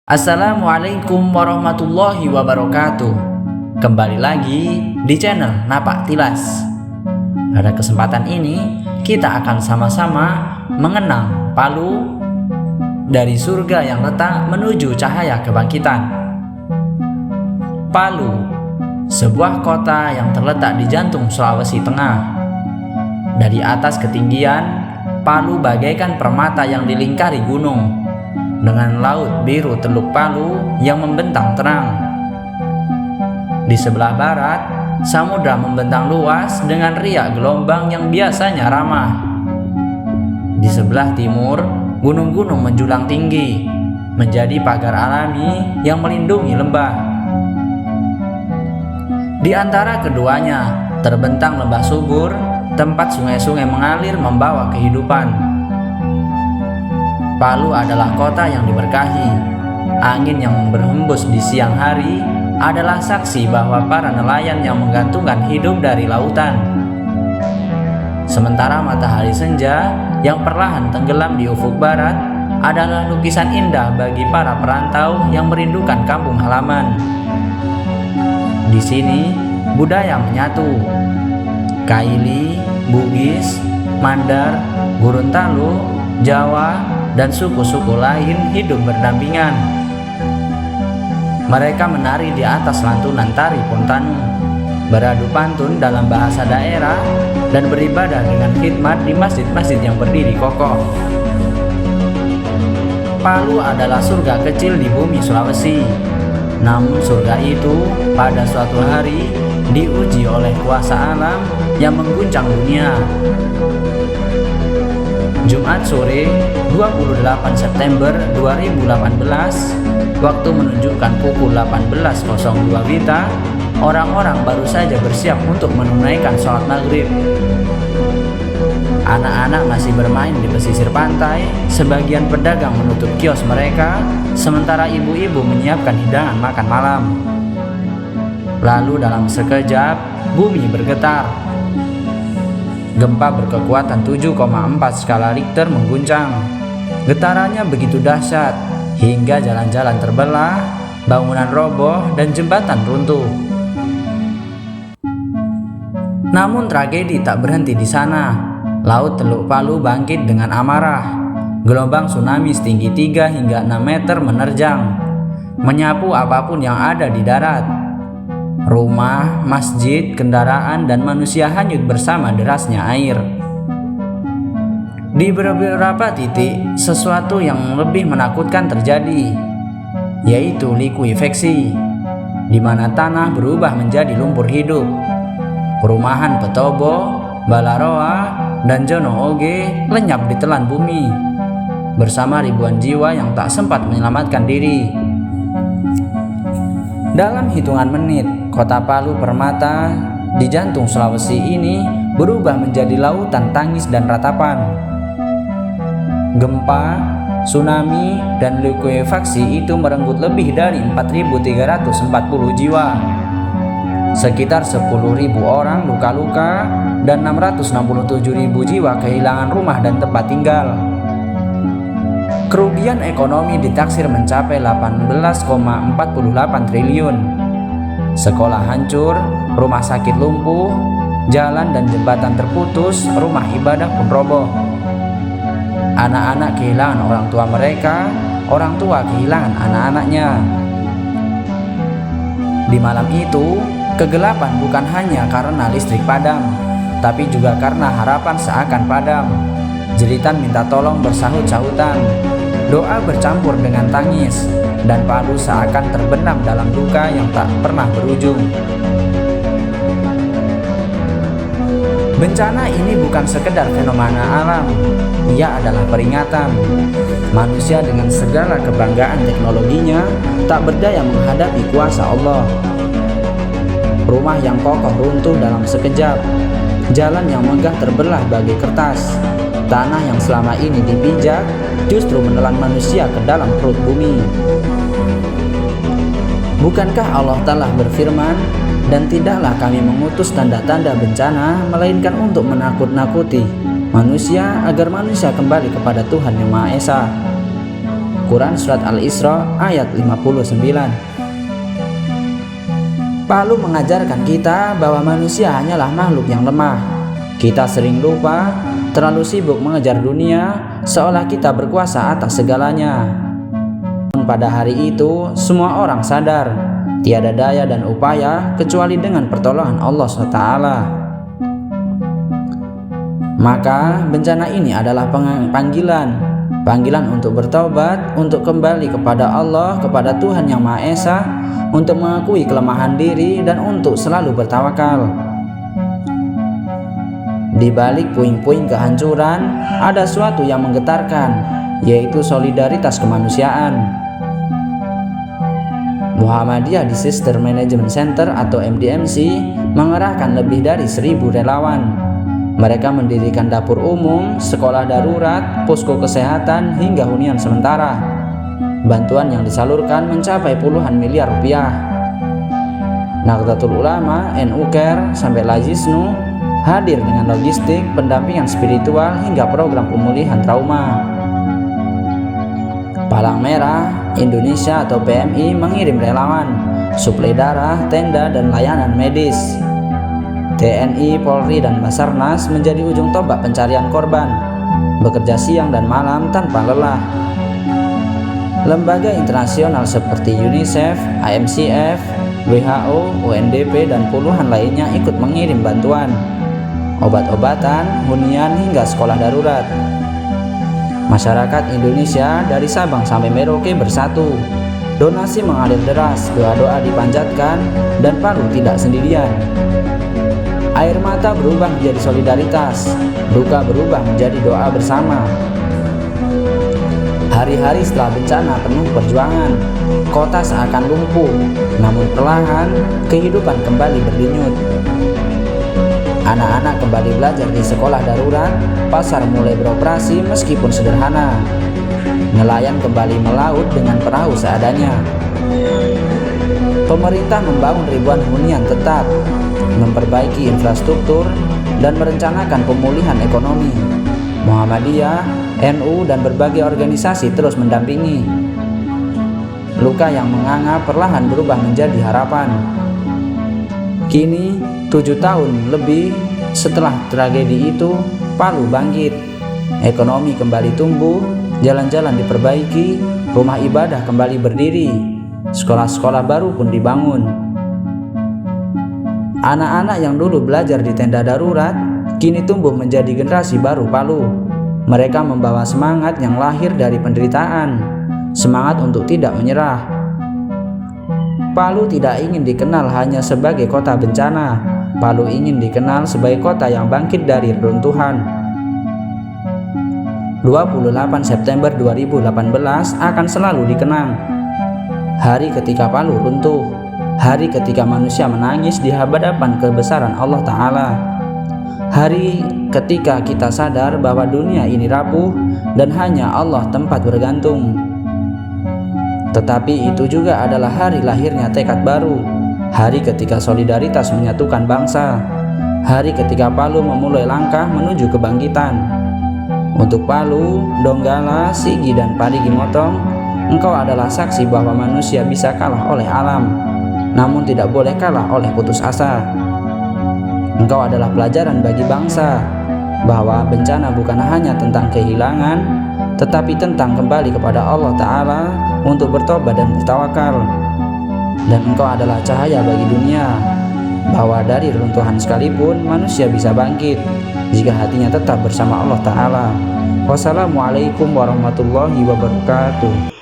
Assalamualaikum warahmatullahi wabarakatuh. Kembali lagi di channel Napak Tilas. Pada kesempatan ini kita akan sama-sama mengenang Palu, dari surga yang letak menuju cahaya kebangkitan. Palu, sebuah kota yang terletak di jantung Sulawesi Tengah. Dari atas ketinggian, Palu bagaikan permata yang dilingkari gunung, dengan laut biru Teluk Palu yang membentang terang. Di sebelah barat, samudra membentang luas dengan riak gelombang yang biasanya ramah. Di sebelah timur, gunung-gunung menjulang tinggi, menjadi pagar alami yang melindungi lembah. Di antara keduanya, terbentang lembah subur, tempat sungai-sungai mengalir membawa kehidupan. Palu adalah kota yang diberkahi. Angin yang berhembus di siang hari adalah saksi bahwa para nelayan yang menggantungkan hidup dari lautan. Sementara matahari senja yang perlahan tenggelam di ufuk barat adalah lukisan indah bagi para perantau yang merindukan kampung halaman. Di sini budaya menyatu. Kaili, Bugis, Mandar, Gorontalo, Jawa, dan suku-suku lain hidup berdampingan. Mereka menari di atas lantunan tari Pontanu, beradu pantun dalam bahasa daerah, dan beribadah dengan khidmat di masjid-masjid yang berdiri kokoh. Palu adalah surga kecil di bumi Sulawesi. Namun surga itu pada suatu hari diuji oleh kuasa alam yang mengguncang dunia. Jumat sore 28 September 2018, waktu menunjukkan pukul 18.02 WITA, orang-orang baru saja bersiap untuk menunaikan sholat maghrib. Anak-anak masih bermain di pesisir pantai, sebagian pedagang menutup kios mereka, sementara ibu-ibu menyiapkan hidangan makan malam. Lalu dalam sekejap, bumi bergetar. Gempa berkekuatan 7,4 skala Richter mengguncang. Getarannya begitu dahsyat hingga jalan-jalan terbelah, bangunan roboh, dan jembatan runtuh. Namun tragedi tak berhenti di sana. Laut Teluk Palu bangkit dengan amarah. Gelombang tsunami setinggi 3 hingga 6 meter menerjang, menyapu apapun yang ada di darat. Rumah, masjid, kendaraan, dan manusia hanyut bersama derasnya air. Di beberapa titik, sesuatu yang lebih menakutkan terjadi, yaitu likuifaksi, di mana tanah berubah menjadi lumpur hidup. Perumahan Petobo, Balaroa, dan Jono Oge lenyap ditelan bumi, bersama ribuan jiwa yang tak sempat menyelamatkan diri. Dalam hitungan menit, kota Palu Permata di jantung Sulawesi ini berubah menjadi lautan tangis dan ratapan. Gempa, tsunami, dan likuifaksi itu merenggut lebih dari 4.340 jiwa. Sekitar 10.000 orang luka-luka dan 667.000 jiwa kehilangan rumah dan tempat tinggal. Kerugian ekonomi ditaksir mencapai 18,48 triliun. Sekolah hancur, rumah sakit lumpuh, jalan dan jembatan terputus, rumah ibadah pun roboh. Anak-anak kehilangan orang tua mereka, orang tua kehilangan anak-anaknya. Di malam itu, kegelapan bukan hanya karena listrik padam, tapi juga karena harapan seakan padam. Jeritan minta tolong bersahut-sahutan, doa bercampur dengan tangis, dan Palu seakan terbenam dalam duka yang tak pernah berujung. Bencana ini bukan sekedar fenomena alam, ia adalah peringatan. Manusia dengan segala kebanggaan teknologinya tak berdaya menghadapi kuasa Allah. Rumah yang kokoh runtuh dalam sekejap, jalan yang megah terbelah bagai kertas. Tanah yang selama ini dipijak justru menelan manusia ke dalam perut bumi. Bukankah Allah Ta'ala berfirman, "Dan tidaklah kami mengutus tanda-tanda bencana, melainkan untuk menakut-nakuti manusia agar manusia kembali kepada Tuhan Yang Maha Esa." Quran Surat Al-Isra ayat 59. Palu mengajarkan kita bahwa manusia hanyalah makhluk yang lemah. Kita sering lupa, terlalu sibuk mengejar dunia, seolah kita berkuasa atas segalanya. Pada hari itu, semua orang sadar, tiada daya dan upaya kecuali dengan pertolongan Allah SWT. Maka bencana ini adalah panggilan untuk bertaubat, untuk kembali kepada Allah, kepada Tuhan Yang Maha Esa, untuk mengakui kelemahan diri dan untuk selalu bertawakal. Di balik puing-puing kehancuran, ada suatu yang menggetarkan, yaitu solidaritas kemanusiaan. Muhammadiyah Disaster Management Center atau MDMC mengerahkan lebih dari 1.000 relawan. Mereka mendirikan dapur umum, sekolah darurat, posko kesehatan, hingga hunian sementara. Bantuan yang disalurkan mencapai puluhan miliar rupiah. Nahdlatul Ulama, NU Care, sampai Lajisnu hadir dengan logistik, pendampingan spiritual, hingga program pemulihan trauma. Palang Merah Indonesia atau PMI mengirim relawan, suplai darah, tenda, dan layanan medis. TNI, Polri, dan Basarnas menjadi ujung tombak pencarian korban, bekerja siang dan malam tanpa lelah. Lembaga internasional seperti UNICEF, IMCF, WHO, UNDP, dan puluhan lainnya ikut mengirim bantuan, obat-obatan, hunian, hingga sekolah darurat. Masyarakat Indonesia dari Sabang sampai Merauke bersatu. Donasi mengalir deras, doa-doa dipanjatkan, dan Palu tidak sendirian. Air mata berubah menjadi solidaritas, duka berubah menjadi doa bersama. Hari-hari setelah bencana penuh perjuangan, kota seakan lumpuh, namun perlahan kehidupan kembali berdenyut. Anak-anak kembali belajar di sekolah darurat, pasar mulai beroperasi meskipun sederhana. Nelayan kembali melaut dengan perahu seadanya. Pemerintah membangun ribuan hunian tetap, memperbaiki infrastruktur, dan merencanakan pemulihan ekonomi. Muhammadiyah, NU, dan berbagai organisasi terus mendampingi. Luka yang menganga perlahan berubah menjadi harapan. Kini, 7 tahun lebih setelah tragedi itu, Palu bangkit. Ekonomi kembali tumbuh, jalan-jalan diperbaiki, rumah ibadah kembali berdiri, sekolah-sekolah baru pun dibangun. Anak-anak yang dulu belajar di tenda darurat kini tumbuh menjadi generasi baru Palu. Mereka membawa semangat yang lahir dari penderitaan, semangat untuk tidak menyerah. Palu tidak ingin dikenal hanya sebagai kota bencana. Palu ingin dikenal sebagai kota yang bangkit dari reruntuhan. 28 September 2018 akan selalu dikenang. Hari ketika Palu runtuh, hari ketika manusia menangis di hadapan kebesaran Allah Ta'ala. Hari ketika kita sadar bahwa dunia ini rapuh dan hanya Allah tempat bergantung. Tetapi itu juga adalah hari lahirnya tekad baru, hari ketika solidaritas menyatukan bangsa, hari ketika Palu memulai langkah menuju kebangkitan. Untuk Palu, Donggala, Sigi, dan Parigi Motong, engkau adalah saksi bahwa manusia bisa kalah oleh alam, namun tidak boleh kalah oleh putus asa. Engkau adalah pelajaran bagi bangsa bahwa bencana bukan hanya tentang kehilangan, tetapi tentang kembali kepada Allah Ta'ala untuk bertobat dan bertawakal. Dan engkau adalah cahaya bagi dunia, bahwa dari reruntuhan sekalipun manusia bisa bangkit jika hatinya tetap bersama Allah Ta'ala. Wassalamualaikum warahmatullahi wabarakatuh.